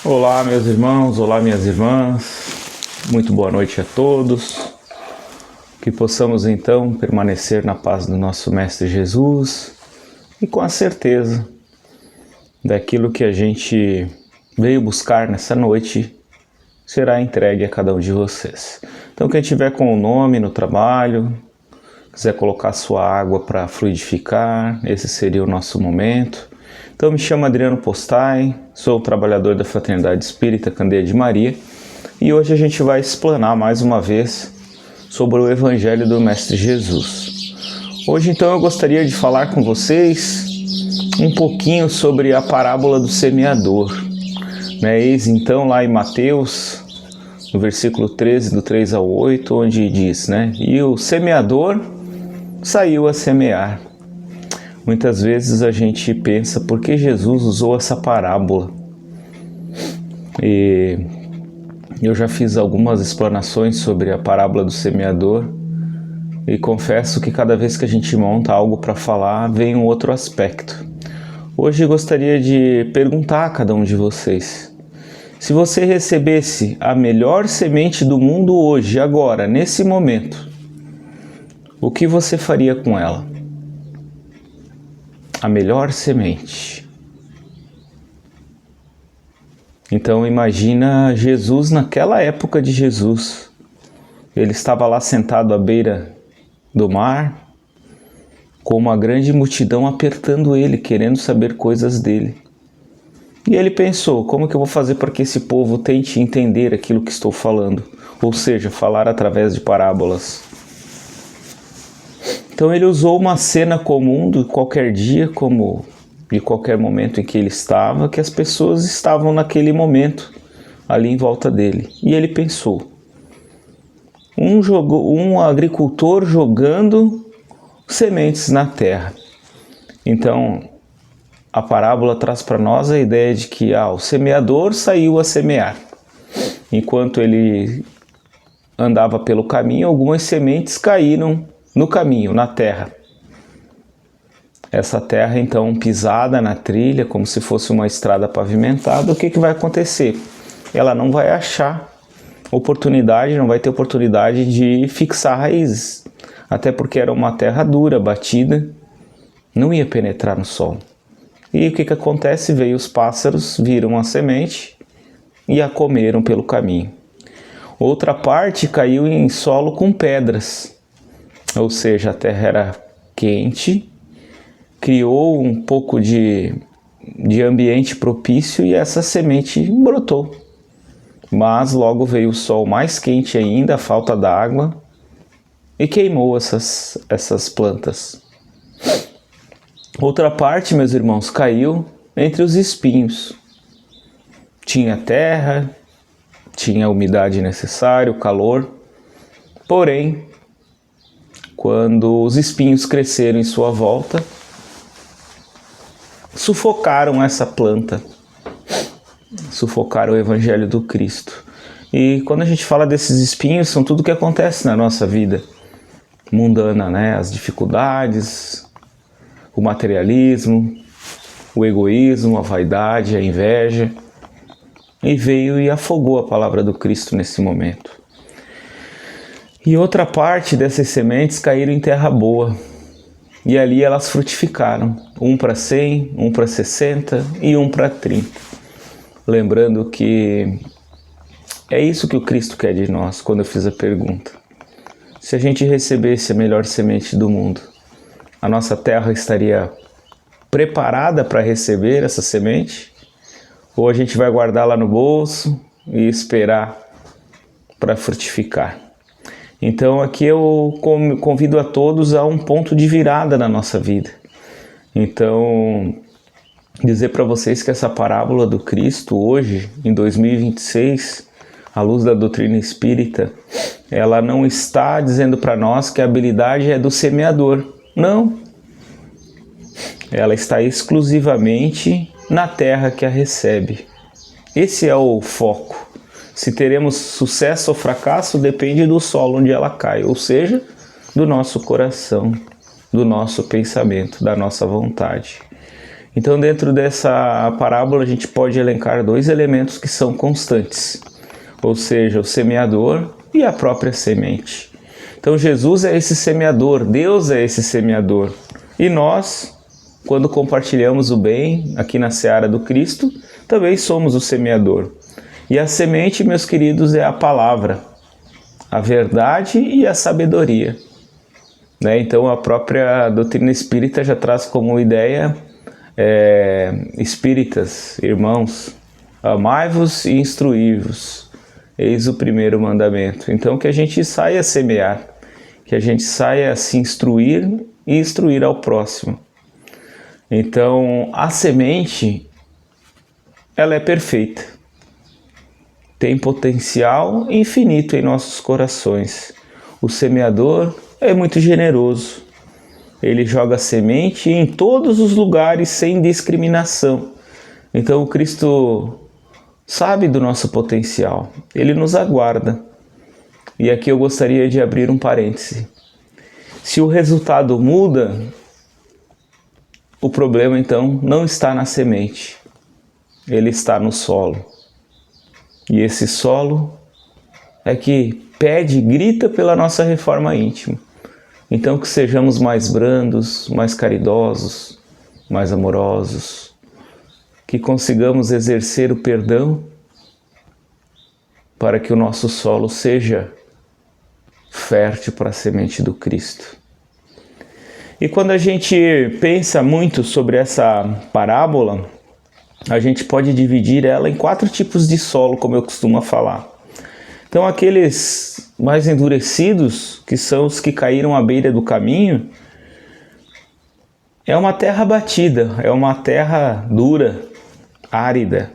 Olá, meus irmãos, olá, minhas irmãs, muito boa noite a todos. Que possamos então permanecer na paz do nosso Mestre Jesus e com a certeza daquilo que a gente veio buscar nessa noite será entregue a cada um de vocês. Então, quem tiver com o nome no trabalho, quiser colocar sua água para fluidificar, esse seria o nosso momento. Então, me chamo Adriano Postai, sou trabalhador da Fraternidade Espírita Candeia de Maria e hoje a gente vai explanar mais uma vez sobre o Evangelho do Mestre Jesus. Hoje, então, eu gostaria de falar com vocês um pouquinho sobre a parábola do semeador. Eis então lá em Mateus, no versículo 13, do 3 ao 8, onde diz, e o semeador saiu a semear. Muitas vezes a gente pensa por que Jesus usou essa parábola. E eu já fiz algumas explanações sobre a parábola do semeador e confesso que cada vez que a gente monta algo para falar, vem um outro aspecto. Hoje eu gostaria de perguntar a cada um de vocês: se você recebesse a melhor semente do mundo hoje, agora, nesse momento, o que você faria com ela? A melhor semente. Então imagina Jesus naquela época de Jesus. Ele estava lá sentado à beira do mar, com uma grande multidão apertando ele, querendo saber coisas dele. E ele pensou: como que eu vou fazer para que esse povo tente entender aquilo que estou falando? Ou seja, falar através de parábolas. Então ele usou uma cena comum de qualquer dia, como de qualquer momento em que ele estava, que as pessoas estavam naquele momento ali em volta dele. E ele pensou: um agricultor jogando sementes na terra. Então a parábola traz para nós a ideia de que o semeador saiu a semear. Enquanto ele andava pelo caminho, algumas sementes caíram no caminho, na terra. Essa terra então pisada na trilha, como se fosse uma estrada pavimentada, o que vai acontecer? Ela não vai achar oportunidade, não vai ter oportunidade de fixar raízes. Até porque era uma terra dura, batida, não ia penetrar no solo. E o que acontece? Veio os pássaros, viram a semente e a comeram pelo caminho. Outra parte caiu em solo com pedras. Ou seja, a terra era quente, criou um pouco de ambiente propício e essa semente brotou. Mas logo veio o sol mais quente ainda, a falta d'água, e queimou essas plantas. Outra parte, meus irmãos, caiu entre os espinhos. Tinha terra, tinha a umidade necessária, o calor, porém, quando os espinhos cresceram em sua volta, sufocaram essa planta, sufocaram o Evangelho do Cristo. E quando a gente fala desses espinhos, são tudo que acontece na nossa vida mundana, as dificuldades, o materialismo, o egoísmo, a vaidade, a inveja. E veio e afogou a palavra do Cristo nesse momento. E outra parte dessas sementes caíram em terra boa. E ali elas frutificaram. Um para 100, um para 60 e um para 30. Lembrando que é isso que o Cristo quer de nós quando eu fiz a pergunta. Se a gente recebesse a melhor semente do mundo, a nossa terra estaria preparada para receber essa semente? Ou a gente vai guardá-la no bolso e esperar para frutificar? Então aqui eu convido a todos a um ponto de virada na nossa vida. Então, dizer para vocês que essa parábola do Cristo hoje, em 2026, à luz da doutrina espírita, ela não está dizendo para nós que a habilidade é do semeador. Não. Ela está exclusivamente na terra que a recebe. Esse é o foco. Se teremos sucesso ou fracasso depende do solo onde ela cai, ou seja, do nosso coração, do nosso pensamento, da nossa vontade. Então, dentro dessa parábola, a gente pode elencar dois elementos que são constantes, ou seja, o semeador e a própria semente. Então, Jesus é esse semeador, Deus é esse semeador. E nós, quando compartilhamos o bem aqui na seara do Cristo, também somos o semeador. E a semente, meus queridos, é a palavra, a verdade e a sabedoria. Então, a própria doutrina espírita já traz como ideia: espíritas, irmãos, amai-vos e instruí-vos, eis o primeiro mandamento. Então, que a gente saia a semear, que a gente saia a se instruir e instruir ao próximo. Então, a semente, ela é perfeita, tem potencial infinito em nossos corações. O semeador é muito generoso. Ele joga semente em todos os lugares sem discriminação. Então o Cristo sabe do nosso potencial. Ele nos aguarda. E aqui eu gostaria de abrir um parêntese. Se o resultado muda, o problema então não está na semente. Ele está no solo. E esse solo é que pede, grita pela nossa reforma íntima. Então que sejamos mais brandos, mais caridosos, mais amorosos, que consigamos exercer o perdão para que o nosso solo seja fértil para a semente do Cristo. E quando a gente pensa muito sobre essa parábola, a gente pode dividir ela em 4 tipos de solo, como eu costumo falar. Então, aqueles mais endurecidos, que são os que caíram à beira do caminho, é uma terra batida, é uma terra dura, árida,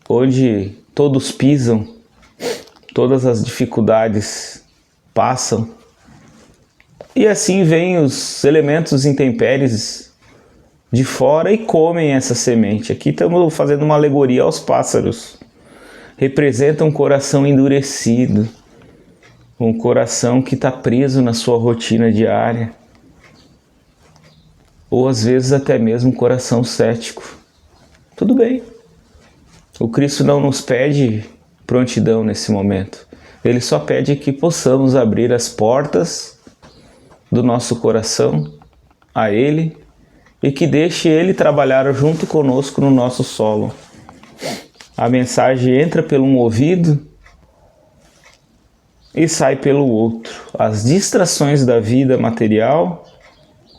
onde todos pisam, todas as dificuldades passam. E assim vêm os elementos intempéries de fora e comem essa semente. Aqui estamos fazendo uma alegoria aos pássaros. Representa um coração endurecido, um coração que está preso na sua rotina diária, ou às vezes até mesmo um coração cético. Tudo bem, o Cristo não nos pede prontidão nesse momento, Ele só pede que possamos abrir as portas do nosso coração a Ele e que deixe Ele trabalhar junto conosco no nosso solo. A mensagem entra pelo um ouvido e sai pelo outro. As distrações da vida material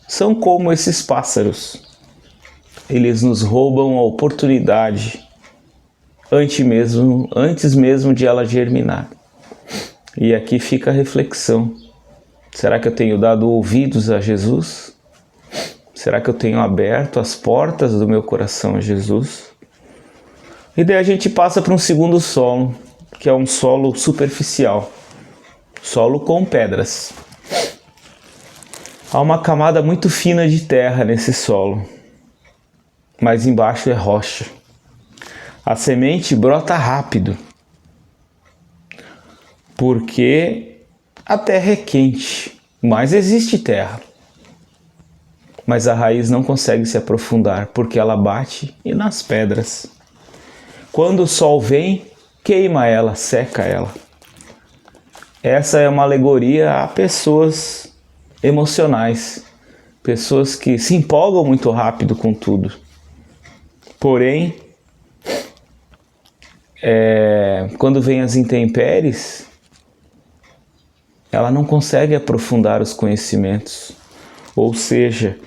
são como esses pássaros. Eles nos roubam a oportunidade antes mesmo de ela germinar. E aqui fica a reflexão. Será que eu tenho dado ouvidos a Jesus? Será que eu tenho aberto as portas do meu coração a Jesus? E daí a gente passa para um segundo solo, que é um solo superficial, solo com pedras. Há uma camada muito fina de terra nesse solo, mas embaixo é rocha. A semente brota rápido, porque a terra é quente, mas existe terra. Mas a raiz não consegue se aprofundar, porque ela bate nas pedras. Quando o sol vem, queima ela, seca ela. Essa é uma alegoria a pessoas emocionais, pessoas que se empolgam muito rápido com tudo. Porém, quando vem as intempéries, ela não consegue aprofundar os conhecimentos. Ou seja,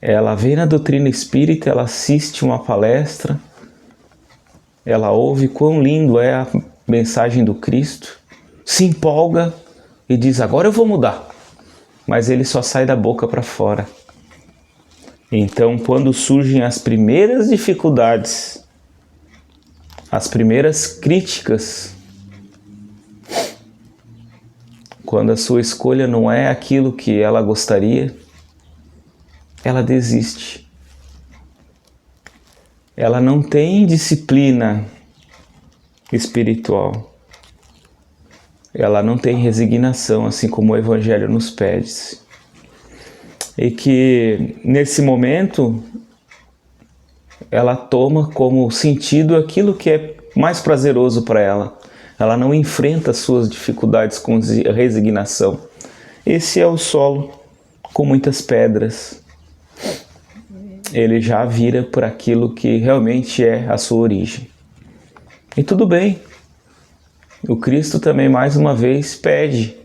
ela vem na doutrina espírita, ela assiste uma palestra, ela ouve quão lindo é a mensagem do Cristo, se empolga e diz: agora eu vou mudar. Mas ele só sai da boca para fora. Então, quando surgem as primeiras dificuldades, as primeiras críticas, quando a sua escolha não é aquilo que ela gostaria, ela desiste. Ela não tem disciplina espiritual. Ela não tem resignação, assim como o Evangelho nos pede. E que nesse momento ela toma como sentido aquilo que é mais prazeroso para ela. Ela não enfrenta as suas dificuldades com resignação. Esse é o solo com muitas pedras. Ele já vira por aquilo que realmente é a sua origem. E tudo bem. O Cristo também, mais uma vez, pede: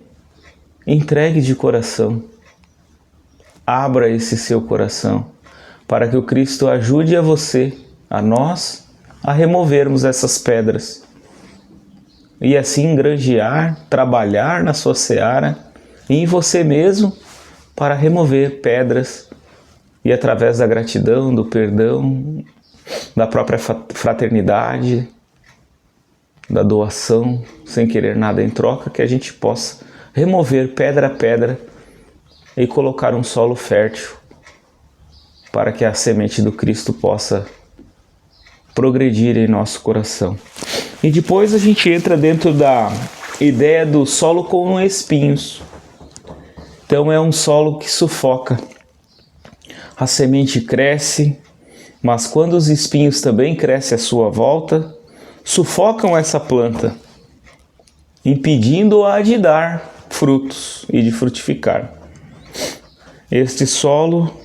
entregue de coração. Abra esse seu coração, para que o Cristo ajude a você, a nós, a removermos essas pedras. E assim granjear, trabalhar na sua seara e em você mesmo para remover pedras e através da gratidão, do perdão, da própria fraternidade, da doação, sem querer nada em troca, que a gente possa remover pedra a pedra e colocar um solo fértil para que a semente do Cristo possa progredir em nosso coração. E depois a gente entra dentro da ideia do solo com espinhos. Então é um solo que sufoca. A semente cresce, mas quando os espinhos também crescem à sua volta, sufocam essa planta, impedindo-a de dar frutos e de frutificar. Este solo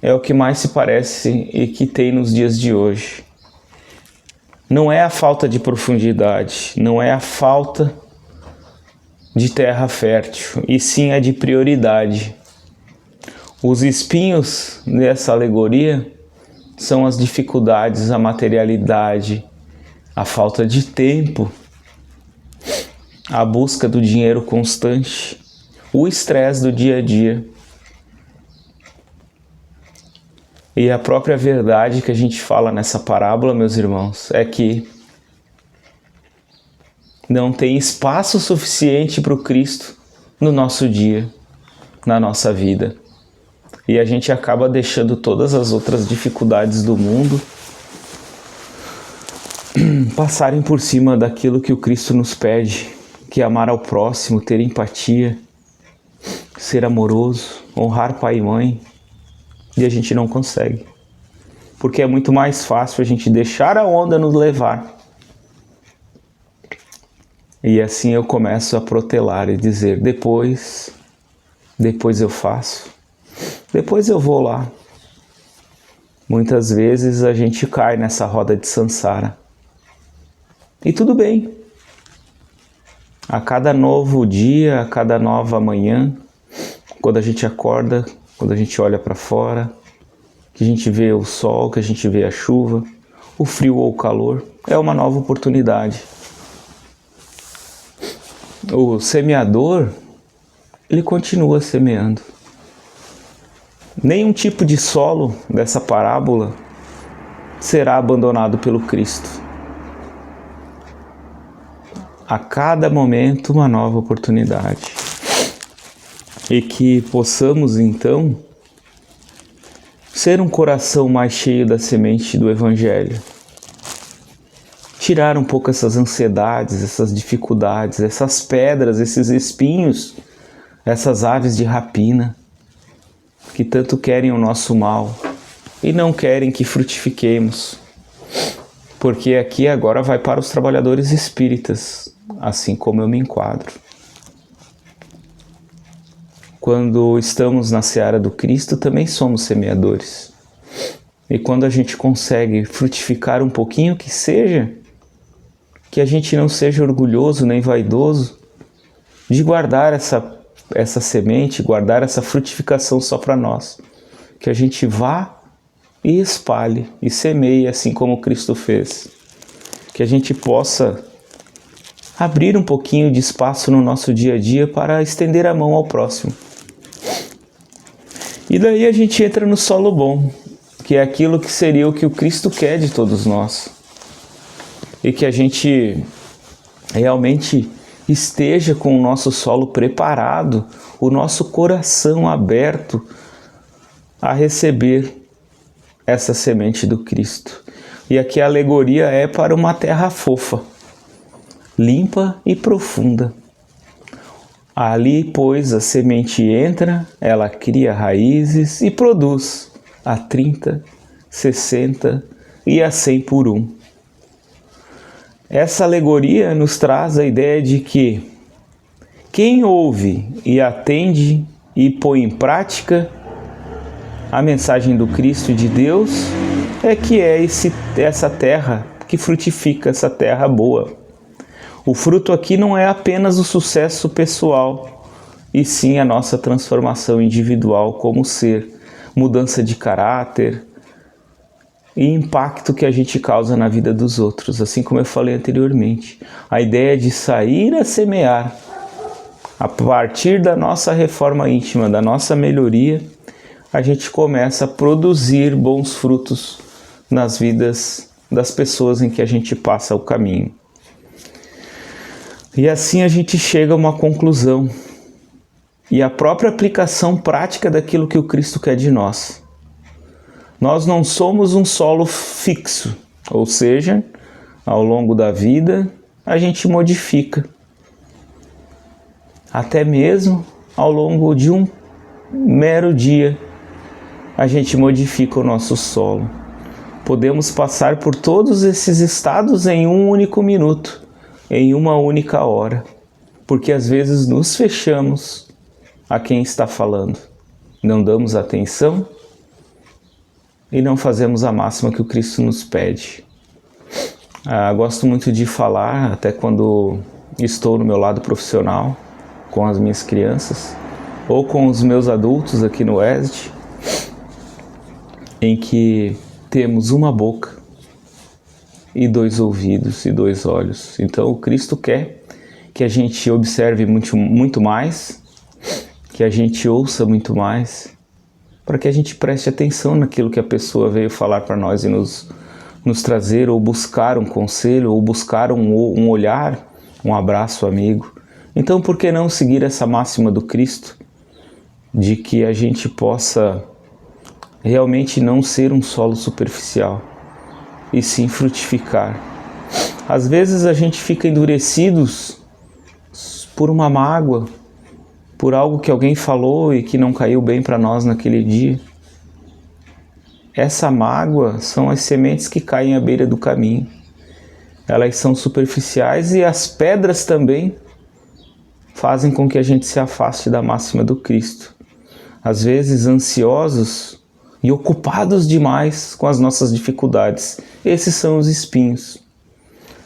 é o que mais se parece e que tem nos dias de hoje. Não é a falta de profundidade, não é a falta de terra fértil, e sim a de prioridade. Os espinhos nessa alegoria são as dificuldades, a materialidade, a falta de tempo, a busca do dinheiro constante, o estresse do dia a dia. E a própria verdade que a gente fala nessa parábola, meus irmãos, é que não tem espaço suficiente para o Cristo no nosso dia, na nossa vida. E a gente acaba deixando todas as outras dificuldades do mundo passarem por cima daquilo que o Cristo nos pede, que é amar ao próximo, ter empatia, ser amoroso, honrar pai e mãe. E a gente não consegue. Porque é muito mais fácil a gente deixar a onda nos levar. E assim eu começo a protelar e dizer: depois eu faço, depois eu vou lá. Muitas vezes a gente cai nessa roda de samsara. E tudo bem. A cada novo dia, a cada nova manhã, quando a gente acorda, quando a gente olha para fora, que a gente vê o sol, que a gente vê a chuva, o frio ou o calor, é uma nova oportunidade. O semeador, ele continua semeando. Nenhum tipo de solo dessa parábola será abandonado pelo Cristo. A cada momento uma nova oportunidade. E que possamos então ser um coração mais cheio da semente do Evangelho. Tirar um pouco essas ansiedades, essas dificuldades, essas pedras, esses espinhos, essas aves de rapina que tanto querem o nosso mal e não querem que frutifiquemos. Porque aqui agora vai para os trabalhadores espíritas, assim como eu me enquadro. Quando estamos na seara do Cristo, também somos semeadores. E quando a gente consegue frutificar um pouquinho, que seja, que a gente não seja orgulhoso nem vaidoso de guardar essa semente, guardar essa frutificação só para nós. Que a gente vá e espalhe e semeie assim como Cristo fez. Que a gente possa abrir um pouquinho de espaço no nosso dia a dia para estender a mão ao próximo. E daí a gente entra no solo bom, que é aquilo que seria o que o Cristo quer de todos nós. E que a gente realmente esteja com o nosso solo preparado, o nosso coração aberto a receber essa semente do Cristo. E aqui a alegoria é para uma terra fofa, limpa e profunda. Ali, pois, a semente entra, ela cria raízes e produz a 30, 60 e a 100 por um. Essa alegoria nos traz a ideia de que quem ouve e atende e põe em prática a mensagem do Cristo e de Deus é que é essa terra que frutifica, essa terra boa. O fruto aqui não é apenas o sucesso pessoal, e sim a nossa transformação individual como ser, mudança de caráter e impacto que a gente causa na vida dos outros, assim como eu falei anteriormente. A ideia de sair a semear, a partir da nossa reforma íntima, da nossa melhoria, a gente começa a produzir bons frutos nas vidas das pessoas em que a gente passa o caminho. E assim a gente chega a uma conclusão e a própria aplicação prática daquilo que o Cristo quer de nós. Nós não somos um solo fixo, ou seja, ao longo da vida a gente modifica. Até mesmo ao longo de um mero dia a gente modifica o nosso solo. Podemos passar por todos esses estados em um único minuto, em uma única hora, porque às vezes nos fechamos a quem está falando, não damos atenção e não fazemos a máxima que o Cristo nos pede. Gosto muito de falar, até quando estou no meu lado profissional, com as minhas crianças, ou com os meus adultos aqui no ESD, em que temos uma boca e 2 ouvidos e 2 olhos. Então o Cristo quer que a gente observe muito mais, que a gente ouça muito mais, para que a gente preste atenção naquilo que a pessoa veio falar para nós e nos trazer, ou buscar um conselho, ou buscar um olhar, um abraço amigo. Então por que não seguir essa máxima do Cristo, de que a gente possa realmente não ser um solo superficial, e sim frutificar. Às vezes a gente fica endurecidos por uma mágoa, por algo que alguém falou e que não caiu bem para nós naquele dia. Essa mágoa são as sementes que caem à beira do caminho. Elas são superficiais e as pedras também fazem com que a gente se afaste da máxima do Cristo. Às vezes ansiosos e ocupados demais com as nossas dificuldades. Esses são os espinhos.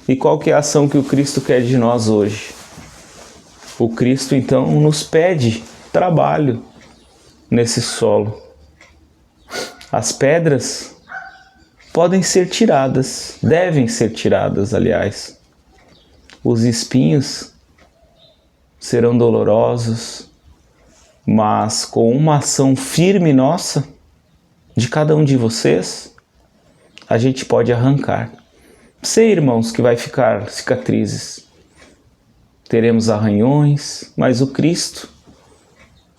E qual que é a ação que o Cristo quer de nós hoje? O Cristo então nos pede trabalho nesse solo. As pedras podem ser tiradas, devem ser tiradas, aliás. Os espinhos serão dolorosos, mas com uma ação firme nossa, de cada um de vocês, a gente pode arrancar. Sei, irmãos, que vai ficar cicatrizes. Teremos arranhões, mas o Cristo,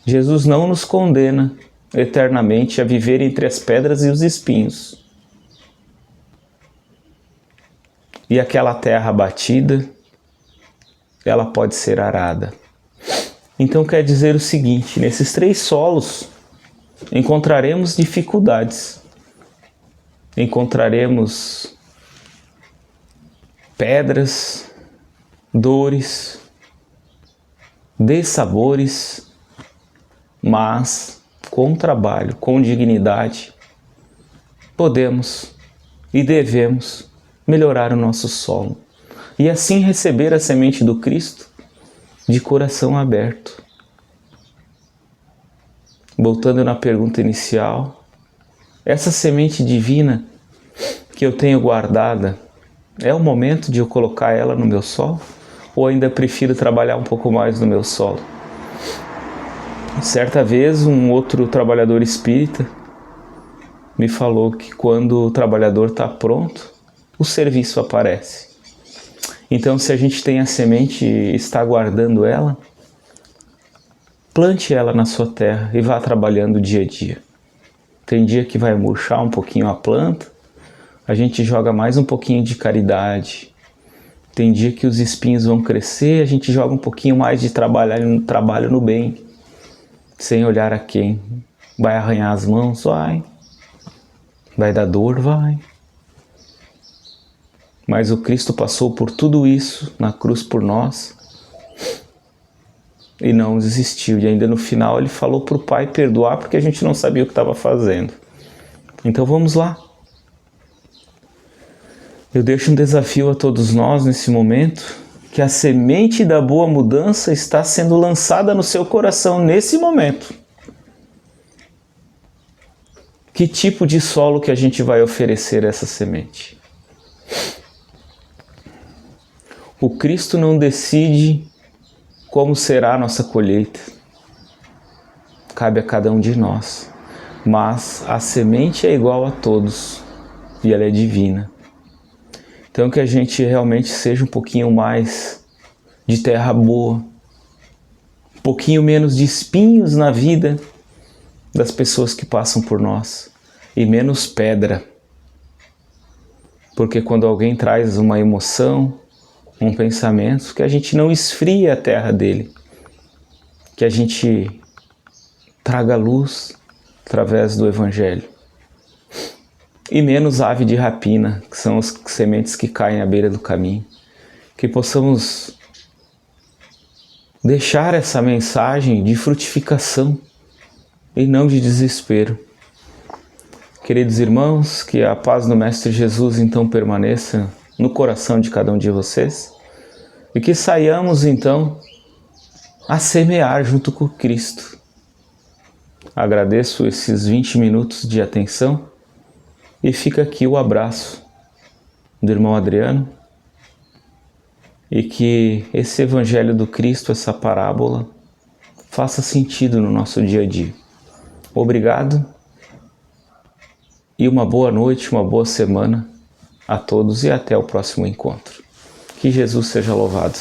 Jesus, não nos condena eternamente a viver entre as pedras e os espinhos. E aquela terra batida, ela pode ser arada. Então quer dizer o seguinte, nesses 3 solos encontraremos dificuldades, encontraremos pedras, dores, dessabores, mas com trabalho, com dignidade, podemos e devemos melhorar o nosso solo e assim receber a semente do Cristo de coração aberto. Voltando na pergunta inicial, essa semente divina que eu tenho guardada, é o momento de eu colocar ela no meu solo? Ou ainda prefiro trabalhar um pouco mais no meu solo? Certa vez um outro trabalhador espírita me falou que quando o trabalhador está pronto, o serviço aparece. Então se a gente tem a semente e está guardando ela, plante ela na sua terra e vá trabalhando dia a dia. Tem dia que vai murchar um pouquinho a planta, a gente joga mais um pouquinho de caridade. Tem dia que os espinhos vão crescer, a gente joga um pouquinho mais de trabalho no bem, sem olhar a quem. Vai arranhar as mãos, vai. Vai dar dor? Vai. Mas o Cristo passou por tudo isso na cruz por nós e não desistiu. E ainda no final ele falou para o Pai perdoar porque a gente não sabia o que estava fazendo. Então vamos lá. Eu deixo um desafio a todos nós nesse momento, que a semente da boa mudança está sendo lançada no seu coração nesse momento. Que tipo de solo que a gente vai oferecer a essa semente? O Cristo não decide como será a nossa colheita. Cabe a cada um de nós. Mas a semente é igual a todos e ela é divina. Então que a gente realmente seja um pouquinho mais de terra boa, um pouquinho menos de espinhos na vida das pessoas que passam por nós e menos pedra. Porque quando alguém traz uma emoção, um pensamento, que a gente não esfrie a terra dele, que a gente traga luz através do Evangelho. E menos ave de rapina, que são as sementes que caem à beira do caminho. Que possamos deixar essa mensagem de frutificação e não de desespero. Queridos irmãos, que a paz do Mestre Jesus então permaneça no coração de cada um de vocês e que saiamos então a semear junto com Cristo. Agradeço esses 20 minutos de atenção e fica aqui o abraço do irmão Adriano e que esse Evangelho do Cristo, essa parábola, faça sentido no nosso dia a dia. Obrigado e uma boa noite, uma boa semana a todos e até o próximo encontro. Que Jesus seja louvado.